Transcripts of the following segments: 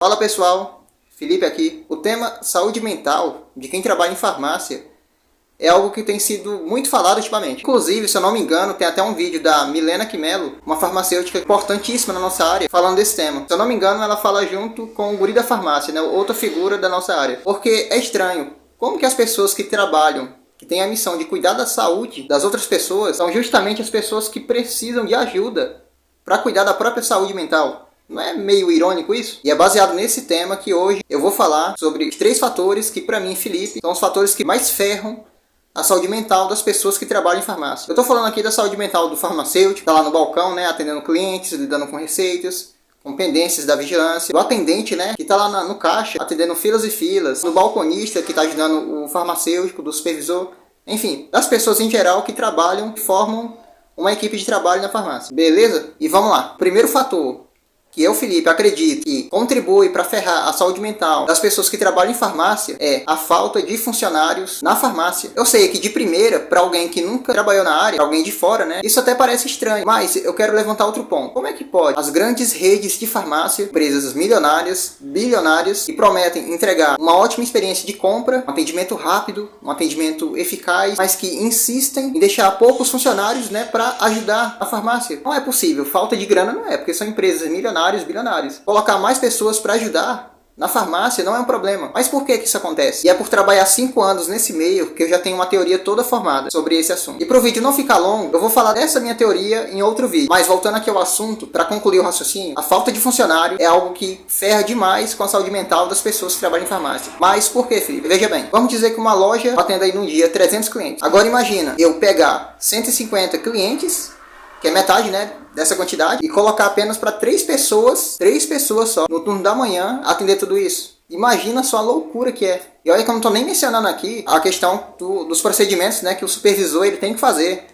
Fala pessoal, Felipe aqui. O tema saúde mental de quem trabalha em farmácia é algo que tem sido muito falado ultimamente. Inclusive, se eu não me engano, tem até um vídeo da Milena Quimelo, uma farmacêutica importantíssima na nossa área, falando desse tema. Se eu não me engano, ela fala junto com o guri da farmácia, né? Outra figura da nossa área. Porque é estranho, como que as pessoas que trabalham, que têm a missão de cuidar da saúde das outras pessoas, são justamente as pessoas que precisam de ajuda para cuidar da própria saúde mental. Não é meio irônico isso? E é baseado nesse tema que hoje eu vou falar sobre os 3 fatores que, para mim, Felipe, são os fatores que mais ferram a saúde mental das pessoas que trabalham em farmácia. Eu tô falando aqui da saúde mental do farmacêutico, tá lá no balcão, né, atendendo clientes, lidando com receitas, com pendências da vigilância, do atendente, né, que tá lá no caixa, atendendo filas e filas, do balconista que tá ajudando o farmacêutico, do supervisor, enfim, das pessoas em geral que trabalham, que formam uma equipe de trabalho na farmácia. Beleza? E vamos lá. Primeiro fator que eu, Felipe, acredito que contribui para ferrar a saúde mental das pessoas que trabalham em farmácia é a falta de funcionários na farmácia. Eu sei que de primeira, para alguém que nunca trabalhou na área, pra alguém de fora, né, isso até parece estranho, mas eu quero levantar outro ponto. Como é que pode as grandes redes de farmácia, empresas milionárias, bilionárias, que prometem entregar uma ótima experiência de compra, um atendimento rápido, um atendimento eficaz, mas que insistem em deixar poucos funcionários, né, para ajudar a farmácia? Não é possível. Falta de grana não é, porque são empresas milionárias, bilionários. Colocar mais pessoas para ajudar na farmácia não é um problema. Mas por que isso acontece? E é por trabalhar 5 anos nesse meio que eu já tenho uma teoria toda formada sobre esse assunto. E para o vídeo não ficar longo, eu vou falar dessa minha teoria em outro vídeo. Mas voltando aqui ao assunto, para concluir o raciocínio, a falta de funcionário é algo que ferra demais com a saúde mental das pessoas que trabalham em farmácia. Mas por que, Felipe? Veja bem, vamos dizer que uma loja atende aí num dia 300 clientes. Agora imagina eu pegar 150 clientes, que é metade, né, dessa quantidade, e colocar apenas para 3 pessoas só, no turno da manhã, atender tudo isso. Imagina só a loucura que é. E olha que eu não estou nem mencionando aqui a questão dos procedimentos, né, que o supervisor ele tem que fazer.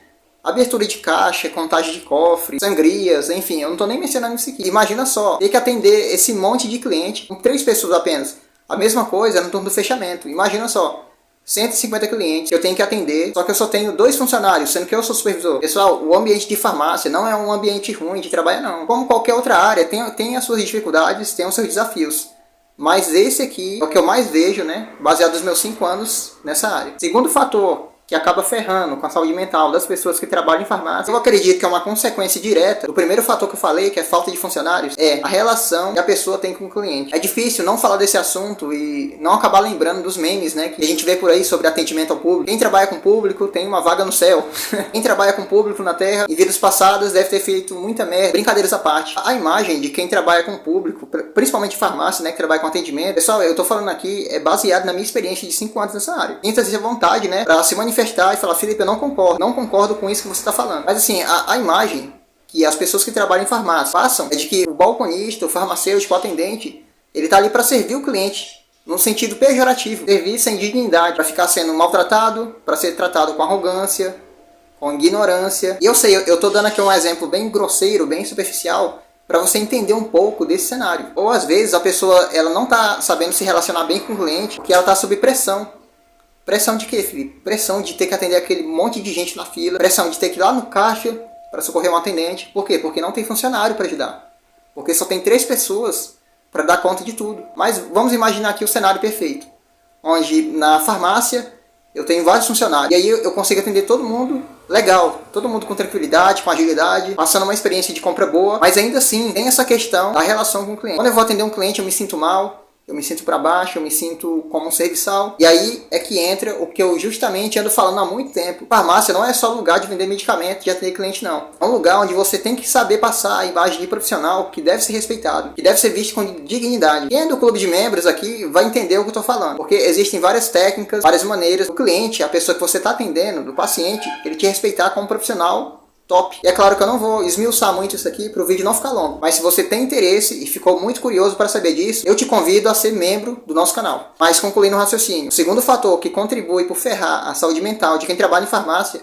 Abertura de caixa, contagem de cofre, sangrias, enfim, eu não estou nem mencionando isso aqui. Imagina só, ter que atender esse monte de cliente com 3 pessoas apenas. A mesma coisa no turno do fechamento. Imagina só. 150 clientes que eu tenho que atender, só que eu só tenho 2 funcionários, sendo que eu sou supervisor. Pessoal, o ambiente de farmácia não é um ambiente ruim de trabalhar, não. Como qualquer outra área, tem as suas dificuldades, tem os seus desafios. Mas esse aqui é o que eu mais vejo, né, baseado nos meus 5 anos nessa área. Segundo fator que acaba ferrando com a saúde mental das pessoas que trabalham em farmácia, eu acredito que é uma consequência direta do primeiro fator que eu falei, que é falta de funcionários, é a relação que a pessoa tem com o cliente. É difícil não falar desse assunto e não acabar lembrando dos memes, né, que a gente vê por aí sobre atendimento ao público. Quem trabalha com público tem uma vaga no céu. Quem trabalha com público na terra, em vidas passadas, deve ter feito muita merda. Brincadeiras à parte. A imagem de quem trabalha com público, principalmente em farmácia, né, que trabalha com atendimento, pessoal, eu tô falando aqui, é baseado na minha experiência de 5 anos nessa área. Sinta-se à vontade, né, pra se manifestar e falar: Felipe, eu não concordo com isso que você está falando. Mas assim, a imagem que as pessoas que trabalham em farmácia passam é de que o balconista, o farmacêutico, o atendente, ele tá ali para servir o cliente, no sentido pejorativo, servir sem dignidade, para ficar sendo maltratado, para ser tratado com arrogância, com ignorância. E eu sei, eu tô dando aqui um exemplo bem grosseiro, bem superficial, para você entender um pouco desse cenário. Ou às vezes a pessoa ela não tá sabendo se relacionar bem com o cliente, porque ela tá sob pressão. Pressão de quê, Felipe? Pressão de ter que atender aquele monte de gente na fila. Pressão de ter que ir lá no caixa para socorrer um atendente. Por quê? Porque não tem funcionário para ajudar. Porque só tem 3 pessoas para dar conta de tudo. Mas vamos imaginar aqui o cenário perfeito. Onde na farmácia eu tenho vários funcionários. E aí eu consigo atender todo mundo legal. Todo mundo com tranquilidade, com agilidade, passando uma experiência de compra boa. Mas ainda assim tem essa questão da relação com o cliente. Quando eu vou atender um cliente eu me sinto mal. Eu me sinto para baixo, eu me sinto como um serviçal. E aí é que entra o que eu justamente ando falando há muito tempo. Farmácia não é só lugar de vender medicamento, de atender cliente, não. É um lugar onde você tem que saber passar a imagem de profissional que deve ser respeitado, que deve ser visto com dignidade. Quem é do clube de membros aqui vai entender o que eu estou falando. Porque existem várias técnicas, várias maneiras. O cliente, a pessoa que você está atendendo, do paciente, ele te respeitar como profissional top. E é claro que eu não vou esmiuçar muito isso aqui para o vídeo não ficar longo. Mas se você tem interesse e ficou muito curioso para saber disso, eu te convido a ser membro do nosso canal. Mas concluindo o raciocínio, o segundo fator que contribui por ferrar a saúde mental de quem trabalha em farmácia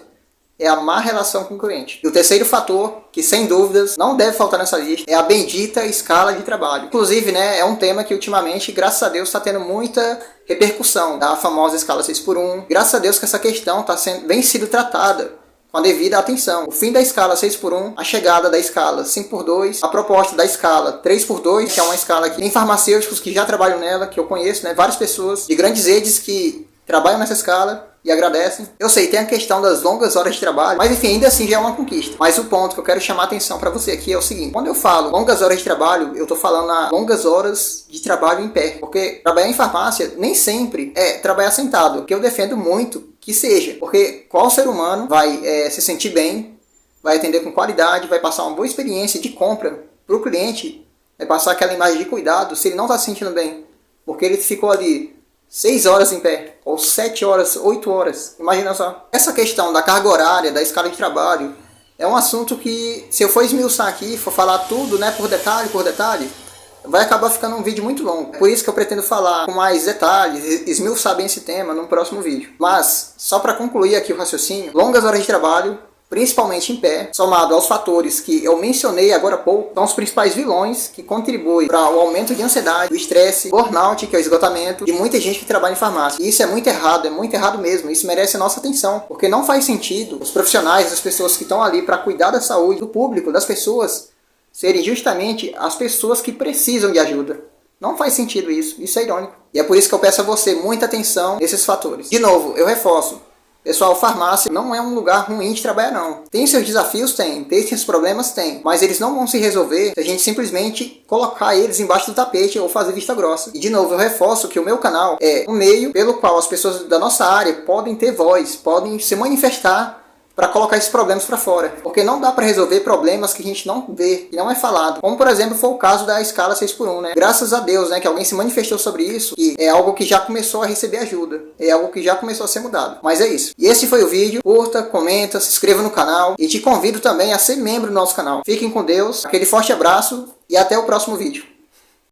é a má relação com o cliente. E o terceiro fator, que sem dúvidas não deve faltar nessa lista, é a bendita escala de trabalho. Inclusive, né, é um tema que ultimamente, graças a Deus, está tendo muita repercussão da famosa escala 6x1. Graças a Deus que essa questão vem sendo tratada com a devida atenção. O fim da escala 6x1, a chegada da escala 5x2, a proposta da escala 3x2, que é uma escala que tem farmacêuticos que já trabalham nela, que eu conheço, né, várias pessoas de grandes redes que trabalham nessa escala e agradecem. Eu sei, tem a questão das longas horas de trabalho, mas enfim, ainda assim já é uma conquista. Mas o ponto que eu quero chamar a atenção para você aqui é o seguinte: quando eu falo longas horas de trabalho, eu tô falando a longas horas de trabalho em pé, porque trabalhar em farmácia nem sempre é trabalhar sentado, que eu defendo muito que seja, porque qual ser humano vai se sentir bem, vai atender com qualidade, vai passar uma boa experiência de compra para o cliente, vai passar aquela imagem de cuidado se ele não está se sentindo bem, porque ele ficou ali 6 horas em pé, ou 7 horas, 8 horas, imagina só. Essa questão da carga horária, da escala de trabalho, é um assunto que, se eu for esmiuçar aqui, for falar tudo, né, por detalhe, vai acabar ficando um vídeo muito longo. Por isso que eu pretendo falar com mais detalhes, esmiuçar bem esse tema num próximo vídeo. Mas, só para concluir aqui o raciocínio, longas horas de trabalho, principalmente em pé, somado aos fatores que eu mencionei agora há pouco, são os principais vilões que contribuem para o aumento de ansiedade, o estresse, burnout, que é o esgotamento, de muita gente que trabalha em farmácia. E isso é muito errado mesmo, isso merece a nossa atenção, porque não faz sentido os profissionais, as pessoas que estão ali para cuidar da saúde do público, das pessoas, serem justamente as pessoas que precisam de ajuda. Não faz sentido isso é irônico. E é por isso que eu peço a você muita atenção nesses fatores. De novo, eu reforço. Pessoal, farmácia não é um lugar ruim de trabalhar, não. Tem seus desafios? Tem seus problemas? Tem. Mas eles não vão se resolver se a gente simplesmente colocar eles embaixo do tapete ou fazer vista grossa. E de novo, eu reforço que o meu canal é um meio pelo qual as pessoas da nossa área podem ter voz, podem se manifestar para colocar esses problemas para fora. Porque não dá para resolver problemas que a gente não vê, que não é falado. Como, por exemplo, foi o caso da escala 6x1, né? Graças a Deus, né, que alguém se manifestou sobre isso, e é algo que já começou a receber ajuda. É algo que já começou a ser mudado. Mas é isso. E esse foi o vídeo. Curta, comenta, se inscreva no canal. E te convido também a ser membro do nosso canal. Fiquem com Deus. Aquele forte abraço e até o próximo vídeo.